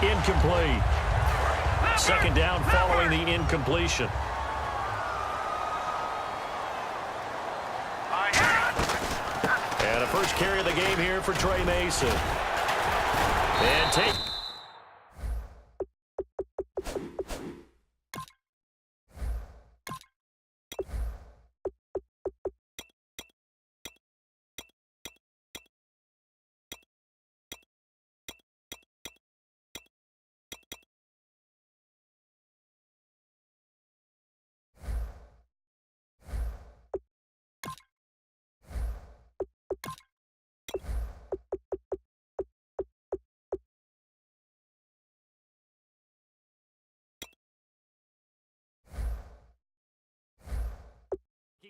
Incomplete. Second down following the incompletion. And a first carry of the game here for Trey Mason. And take...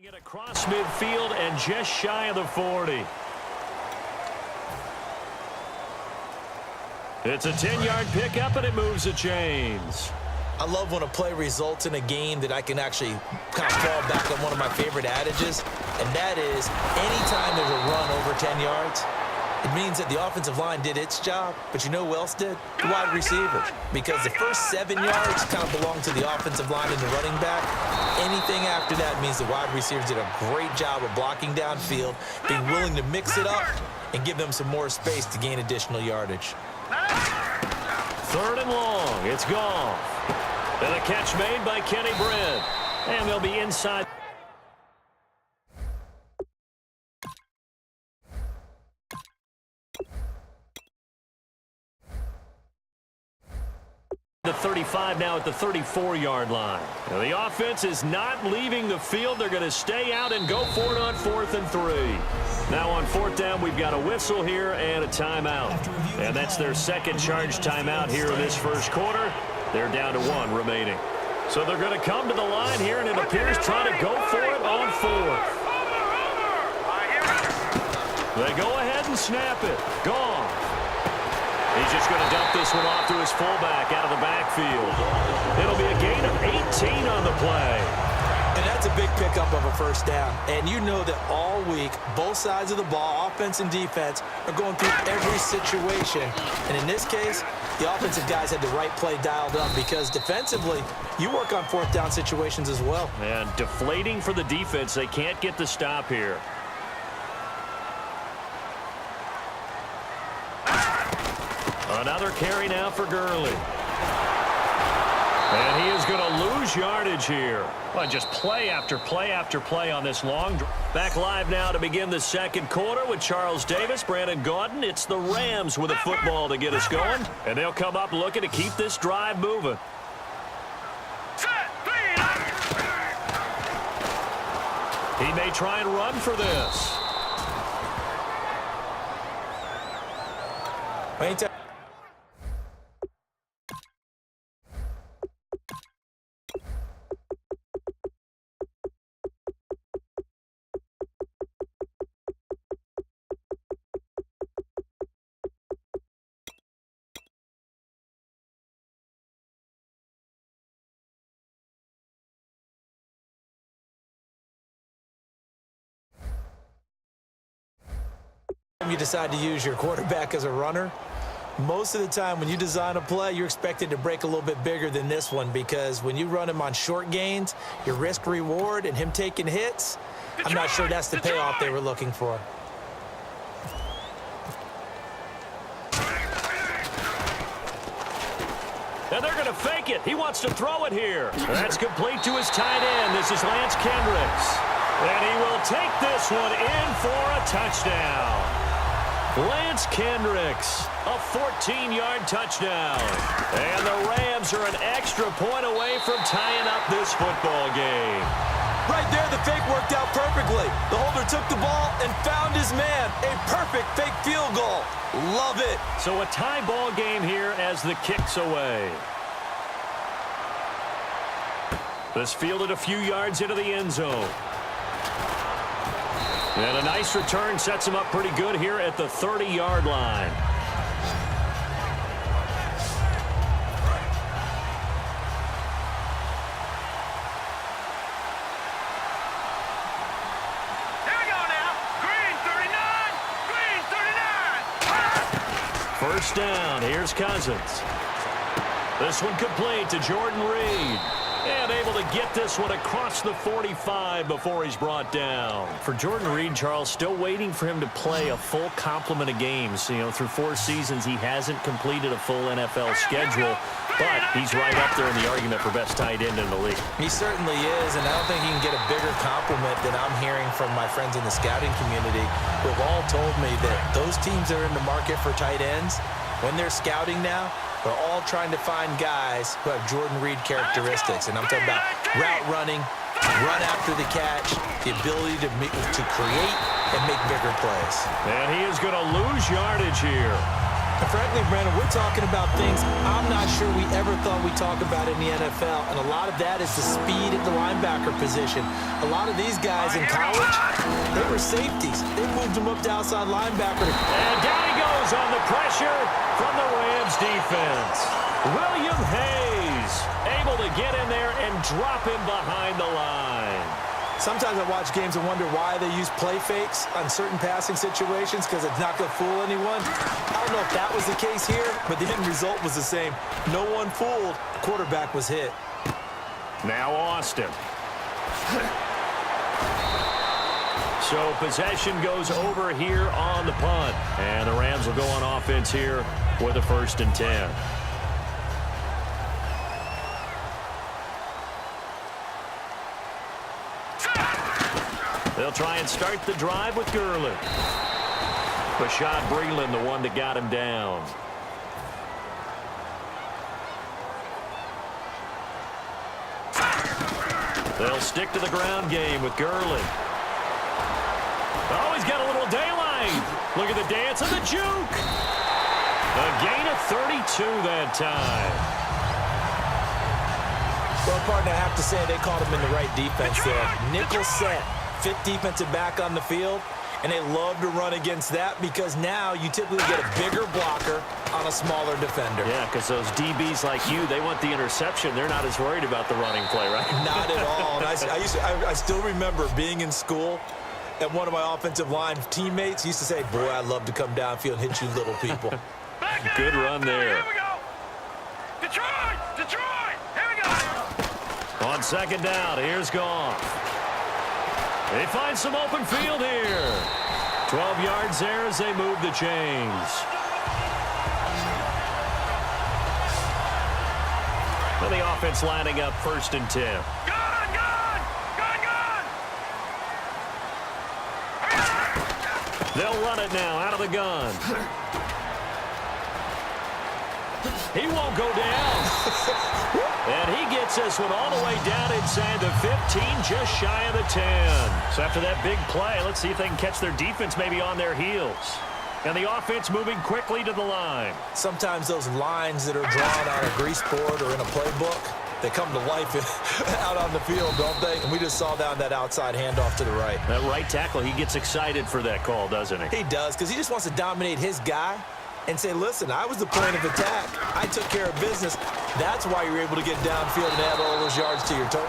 It across midfield and just shy of the 40. It's a 10-yard pickup, and it moves the chains. I love when a play results in a game that I can actually kind of fall back on one of my favorite adages, and that is anytime there's a run over 10 yards, it means that the offensive line did its job, but you know who else did? The wide receivers. Because the first 7 yards kind of belong to the offensive line and the running back. Anything after that means the wide receivers did a great job of blocking downfield, being willing to mix it up, and give them some more space to gain additional yardage. Third and long. It's gone. And a catch made by Kenny Britt. And they'll be inside. The 35 now at the 34-yard line. Now the offense is not leaving the field. They're going to stay out and go for it on 4th and 3. Now on 4th down, we've got a whistle here and a timeout. And that's their second charge timeout here in this first quarter. They're down to 1 remaining. So they're going to come to the line here, and it appears trying to go for it on 4th. They go ahead and snap it. Gone. He's just going to dump this one off to his fullback out of the backfield. It'll be a gain of 18 on the play. And that's a big pickup of a first down. And you know that all week, both sides of the ball, offense and defense, are going through every situation. And in this case, the offensive guys had the right play dialed up because defensively, you work on 4th down situations as well. And deflating for the defense. They can't get the stop here. Another carry now for Gurley. And he is going to lose yardage here. Well, just play after play after play on this long. Back live now to begin the second quarter with Charles Davis, Brandon Gaudin. It's the Rams with a football to get us going. And they'll come up looking to keep this drive moving. He may try and run for this. You decide to use your quarterback as a runner. Most of the time when you design a play, you're expected to break a little bit bigger than this one because when you run him on short gains, your risk-reward and him taking hits, I'm not sure that's the payoff they were looking for. And they're going to fake it. He wants to throw it here. That's complete to his tight end. This is Lance Kendricks. And he will take this one in for a touchdown. Lance Kendricks, a 14-yard touchdown. And the Rams are an extra point away from tying up this football game. Right there, the fake worked out perfectly. The holder took the ball and found his man. A perfect fake field goal. Love it. So a tie ball game here as the kick's away. This fielded a few yards into the end zone. And a nice return sets him up pretty good here at the 30-yard line. Here we go now. Green 39. Green 39. First down. Here's Cousins. This one complete to Jordan Reed. And able to get this one across the 45 before he's brought down. For Jordan Reed, Charles, still waiting for him to play a full complement of games. You know, through 4 seasons, he hasn't completed a full NFL schedule, but he's right up there in the argument for best tight end in the league. He certainly is, and I don't think he can get a bigger compliment than I'm hearing from my friends in the scouting community who have all told me that those teams that are in the market for tight ends, when they're scouting now, they're all trying to find guys who have Jordan Reed characteristics. And I'm talking about route running, run after the catch, the ability to create and make bigger plays. And he is going to lose yardage here. And frankly, Brandon, we're talking about things I'm not sure we ever thought we'd talk about in the NFL. And a lot of that is the speed at the linebacker position. A lot of these guys in college, they were safeties. They moved them up to outside linebacker. And down he goes on the pressure from the Rams defense. William Hayes able to get in there and drop him behind the line. Sometimes I watch games and wonder why they use play fakes on certain passing situations because it's not going to fool anyone. I don't know if that was the case here, but the end result was the same. No one fooled. The quarterback was hit. Now Austin. So possession goes over here on the punt. And the Rams will go on offense here with a 1st and 10. They'll try and start the drive with Gurley. Bashad Breeland, the one that got him down. They'll stick to the ground game with Gurley. Oh, he's got a little daylight. Look at the dance and the juke. A gain of 32 that time. Well, partner, I have to say they caught him in the right defense there. Nickel set, 5th defensive back on the field, and they love to run against that because now you typically get a bigger blocker on a smaller defender. Yeah, because those DBs like you, they want the interception. They're not as worried about the running play, right? Not at all. And I still remember being in school, and one of my offensive line teammates used to say, boy, I'd love to come downfield and hit you little people. Good run there. Here we go. Detroit! Detroit! Here we go. On 2nd down, here's Goff. They find some open field here. 12 yards there as they move the chains. And the offense lining up 1st and 10. Gun! Gun! Gun! Gun! They'll run it now out of the gun. He won't go down. And he gets this one all the way down inside the 15, just shy of the 10. So after that big play, let's see if they can catch their defense maybe on their heels. And the offense moving quickly to the line. Sometimes those lines that are drawn on a grease board or in a playbook, they come to life out on the field, don't they? And we just saw down that outside handoff to the right. That right tackle, he gets excited for that call, doesn't he? He does, because he just wants to dominate his guy and say, listen, I was the point of attack. I took care of business. That's why you're able to get downfield and add all those yards to your total.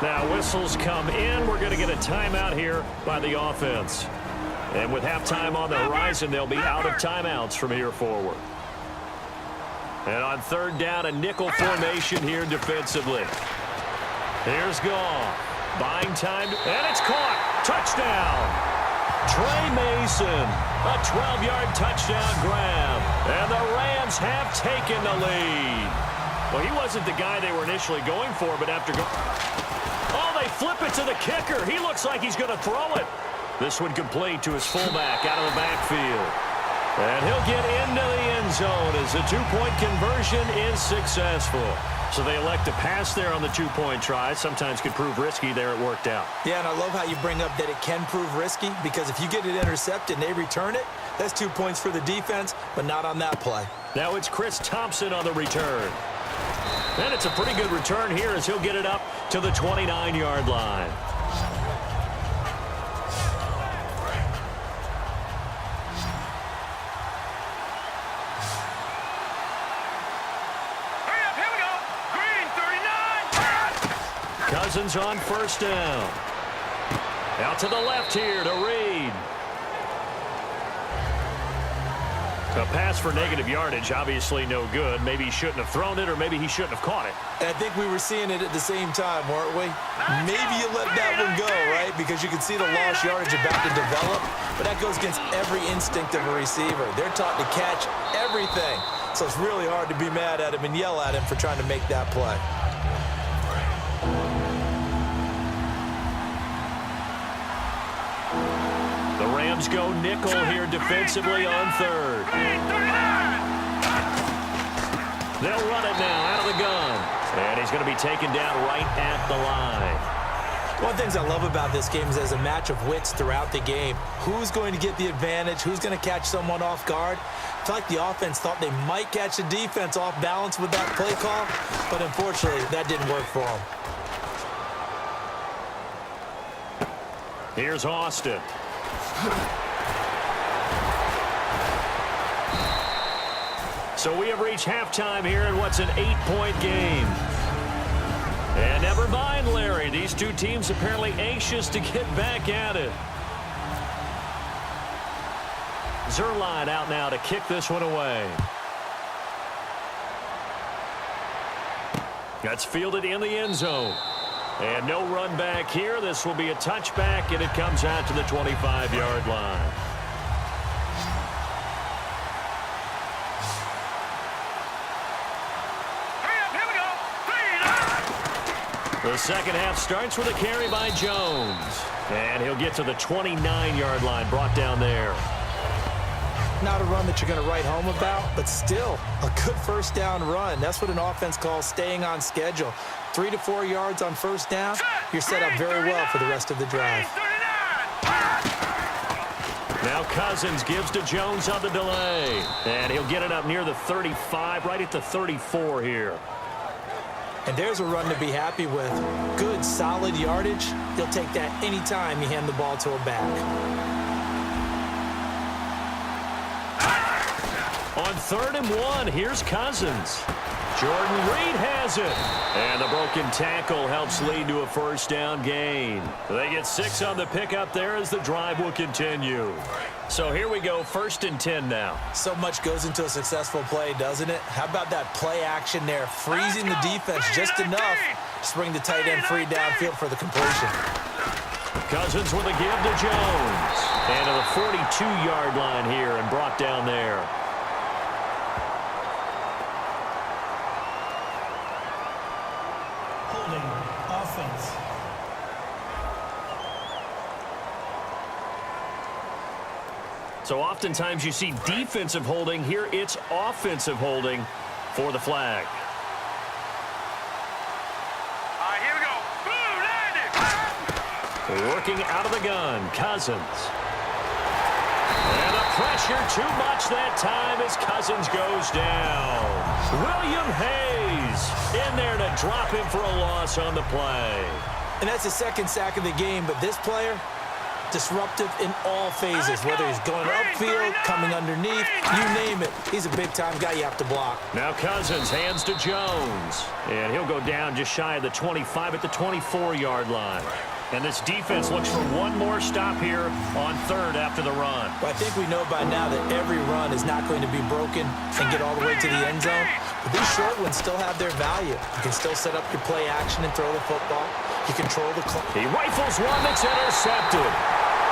Now whistles come in. We're going to get a timeout here by the offense. And with halftime on the horizon, they'll be out of timeouts from here forward. And on 3rd down, a nickel formation here defensively. Here's Goff. Buying time, and it's caught. Touchdown. Trey Mason, a 12-yard touchdown grab. And the Rams have taken the lead. Well, he wasn't the guy they were initially going for, but after oh, they flip it to the kicker. He looks like he's going to throw it. This one complete to his fullback out of the backfield. And he'll get into the end zone as the 2-point conversion is successful. So they elect to pass there on the 2-point try. Sometimes could prove risky. There it worked out. Yeah, and I love how you bring up that it can prove risky because if you get it intercepted and they return it, that's 2 points for the defense, but not on that play. Now it's Chris Thompson on the return. And it's a pretty good return here as he'll get it up to the 29-yard line. Cousins on 1st down. Out to the left here to Reed. A pass for negative yardage, obviously no good. Maybe he shouldn't have thrown it, or maybe he shouldn't have caught it. And I think we were seeing it at the same time, weren't we? Maybe you let that one go, right? Because you can see the lost yardage about to develop, but that goes against every instinct of a receiver. They're taught to catch everything. So it's really hard to be mad at him and yell at him for trying to make that play. The Rams go nickel here defensively on third. They'll run it now out of the gun. And he's going to be taken down right at the line. One of the things I love about this game is there's a match of wits throughout the game. Who's going to get the advantage? Who's going to catch someone off guard? I feel like the offense thought they might catch the defense off balance with that play call, but unfortunately, that didn't work for them. Here's Austin. So we have reached halftime here in what's an 8-point game. And never mind, Larry. These two teams apparently anxious to get back at it. Zerline out now to kick this one away. That's fielded in the end zone. And no run back here. This will be a touchback, and it comes out to the 25-yard line. The second half starts with a carry by Jones. And he'll get to the 29-yard line, brought down there. Not a run that you're going to write home about, but still a good first down run. That's what an offense calls staying on schedule. 3 to 4 yards on first down, you're set up very well for the rest of the drive. Now Cousins gives to Jones on the delay. And he'll get it up near the 35, right at the 34 here. And there's a run to be happy with. Good, solid yardage. You'll take that anytime you hand the ball to a back. On 3rd and 1, here's Cousins. Jordan Reed has it. And the broken tackle helps lead to a first down gain. They get 6 on the pickup there as the drive will continue. So here we go, 1st and 10 now. So much goes into a successful play, doesn't it? How about that play action there, freezing the defense just enough to bring the tight end free downfield for the completion. Cousins with a give to Jones. And to the 42-yard line here and brought down there. Offense. So oftentimes you see defensive holding. Here it's offensive holding for the flag. Here we go. Boom, landed. Working out of the gun, Cousins. And the pressure too much that time as Cousins goes down. William Hayes in there to drop him for a loss on the play. And that's the second sack of the game, but this player, disruptive in all phases, whether he's going upfield, coming underneath, you name it. He's a big-time guy you have to block. Now Cousins hands to Jones. And he'll go down just shy of the 25 at the 24-yard line. And this defense looks for one more stop here on 3rd after the run. Well, I think we know by now that every run is not going to be broken and get all the way to the end zone. But these short ones still have their value. You can still set up your play action and throw the football. You control the clock. He rifles one that's intercepted.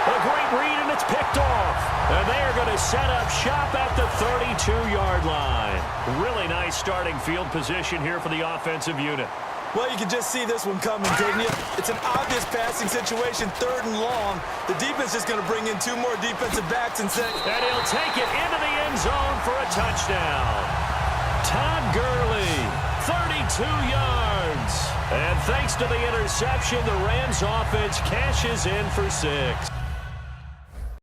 A great read, and it's picked off. And they are going to set up shop at the 32-yard line. Really nice starting field position here for the offensive unit. Well, you can just see this one coming, couldn't you? It's an obvious passing situation, 3rd and long. The defense is going to bring in 2 more defensive backs and say... And he'll take it into the end zone for a touchdown. Todd Gurley, 32 yards. And thanks to the interception, the Rams offense cashes in for 6.